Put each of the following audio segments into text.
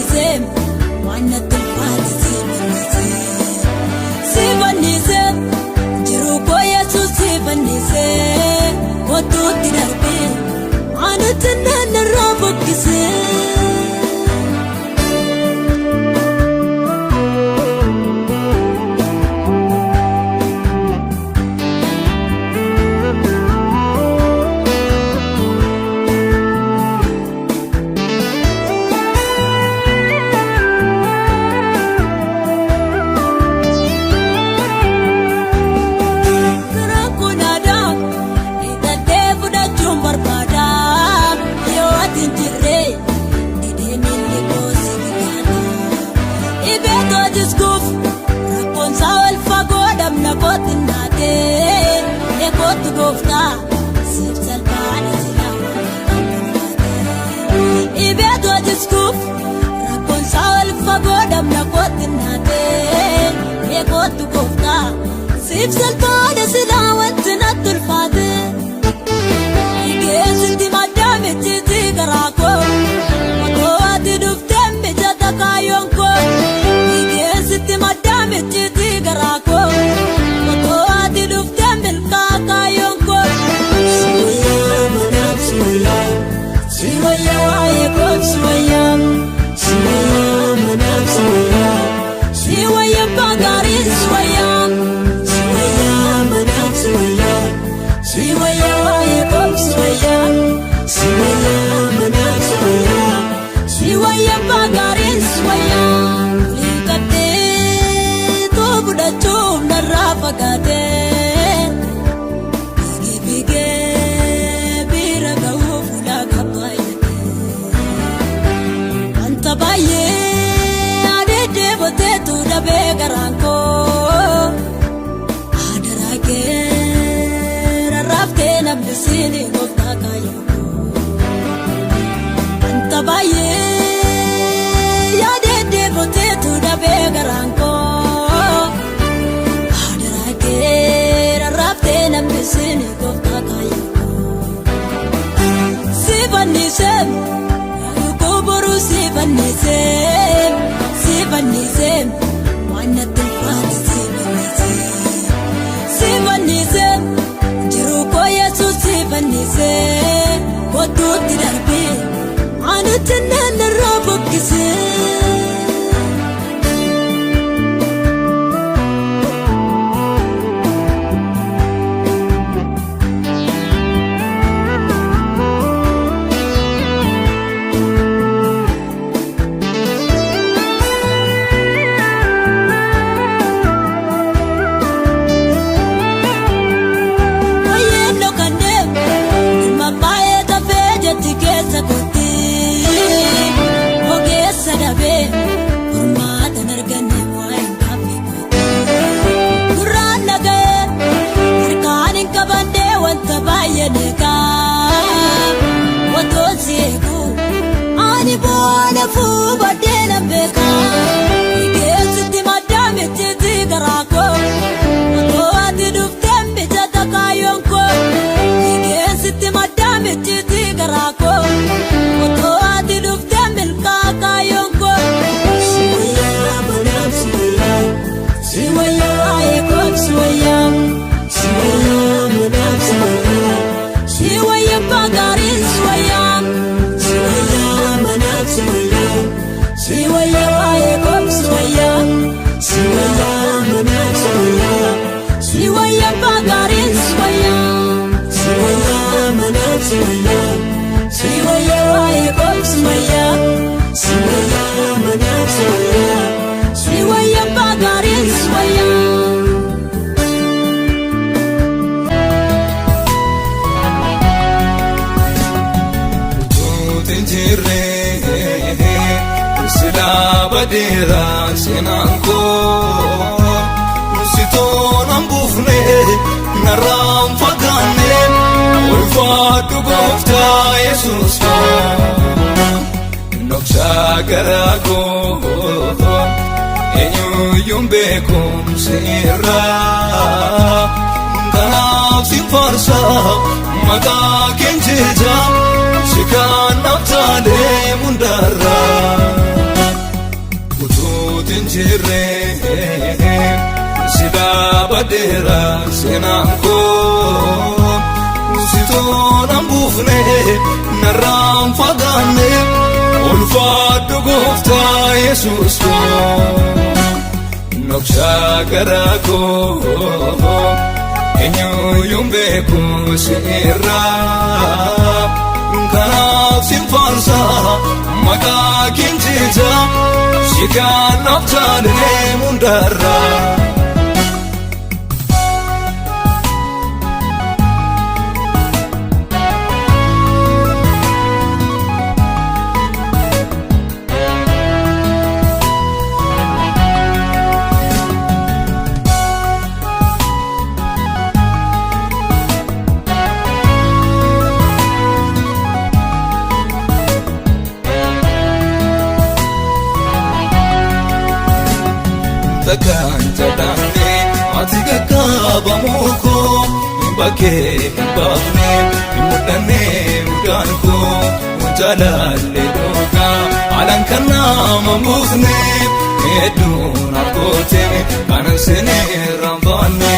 Sivanizem, wanna tulfati sivanizem, jiru koya su sivanizem, kotu tidarbe, anu tenan rabukise. Sifsal pada silawat natul fade, igezinti madam iti garako, magoati duftem bijata kayonko, igezinti madam iti garako, magoati duftem bilka kayonko. Siwaya manap siwaya, siwaya ayekot siwaya, siwaya manap siwaya, siwaya pagari siwaya. Siwaya ayekot siwaya, siwaya manap siwaya, siwaya pagarin siwaya. Likate to budachum narapagate, bigi bigi biragahu fulagapayate. Antabaye ade debote tu dabe garanko, adarage. Namnisini gofta kayo, antabaye ya de bote tu da begaranko, adarake rarapte namnisini gofta kayo. Sivanizem, kuburu sivanizem, sivanizem, wanna tulfati sivanizem, sivanizem. Sivanizem, kotu tidarbe, anu tenan rabukise. Fu badena beka, igezinti madam iti garako, magoati duftem bijata kayonko, igezinti madam iti garako, magoati duftem bilka kayonko. Siwaya manap siwaya, siwaya ayekot siwaya, siwaya manap siwaya, siwaya pagarin siwaya. Siwaya ayekot siwaya, siwaya manap siwaya, siwaya pagarin siwaya, siwaya manap siwaya, siwaya ayekot siwaya, siwaya manap siwaya, siwaya pagarin siwaya. Sila badira sinanko, musiton ambufne naram fagane, ulfatu gofta Jesus ko, noksha garako, enyu yumbekum sira, kanaf simfarsa, mata kenjija, sikan naftale mundara. tinjirre sida badera senanko sitona mbufne naram fagane ulfadu gofta Jesus ko noksha garako enyo yumbe ko sira kanaf simfansa maka kinjita shikan naftale mundara Takanta damne atiga kabamuko bake bafne mudane mudanko mujalalle doka alankana mamufne edun akote kanansene rambane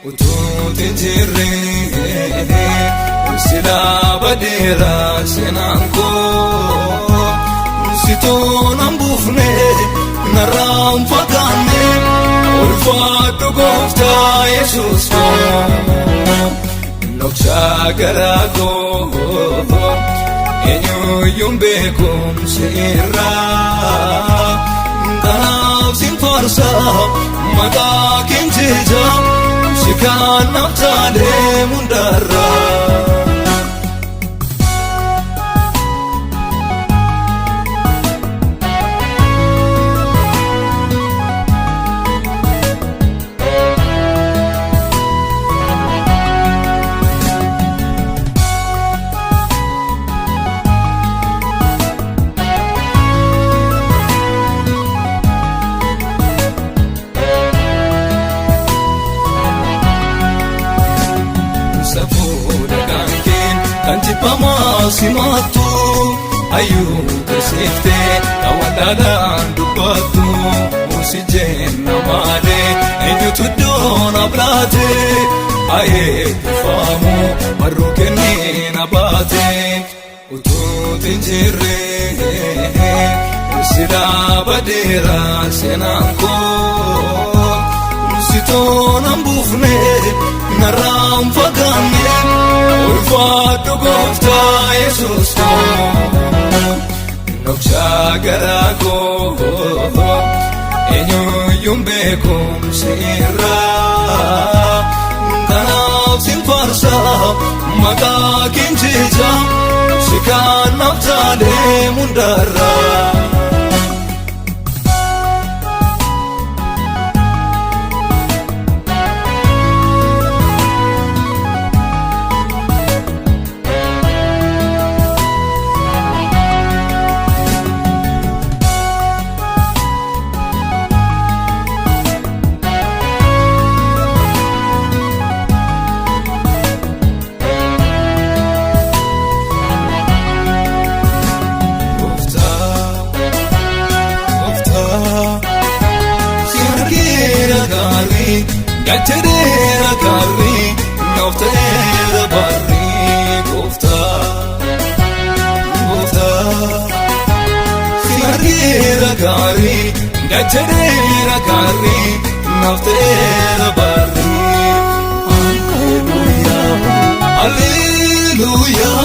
ututi jirre sila badera senanko sitona mbufne naram fagane ulfadu gofta Jesus ko noksha garako enyo yumbe kum sira kanaf simfarsa maka kinjija shikan naftale mundara Simatu ayu kesifte awadalan dubatu musijen namade enyu tudona blate aye famu marukeni nabate ututinjire sila badera senanko sitona mbufne naram fagane ulfadu gofta Jesus ko noksha garako enyo yumbe kum sira kanaf simfarsa maka kinjija shikan naftale mundara Gatera kari noftera barri gofta Gatera kari gatera kari noftera barri Hallelujah Hallelujah